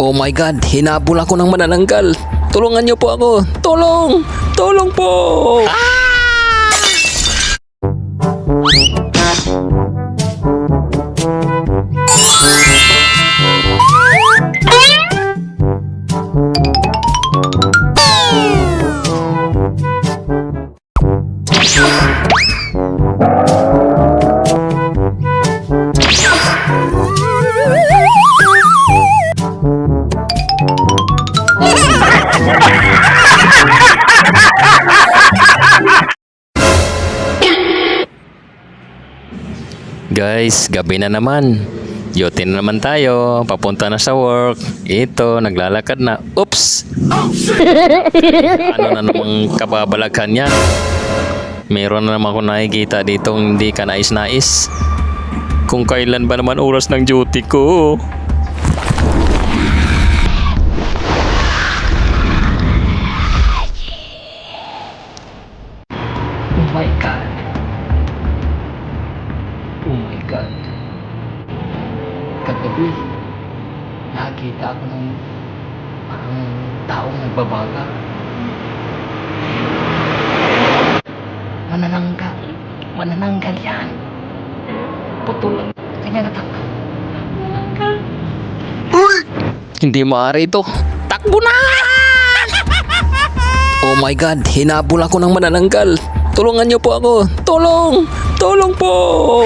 Oh my God, hinabol ako ng manananggal. Tulungan niyo po ako. Tulong! Tulong po! Guys, gabi na naman. Yote na naman tayo. Papunta na sa work. Ito, naglalakad na. Oops! Ano na namang kababalaghan yan? Meron na naman akong nakikita dito hindi ka nais-nais. Kung kailan ba naman oras ng duty ko? Oh my God. Oh my God. Kagabi, nakita ako ng parang taong nagbabaga. Manananggal. Manananggal yan. Putol. Kanya natakbo. Manananggal. Hindi maaari ito. Takbo na! Oh my God, hinabol ako ng manananggal. Tulungan niyo po ako. Tulong! Tulong po!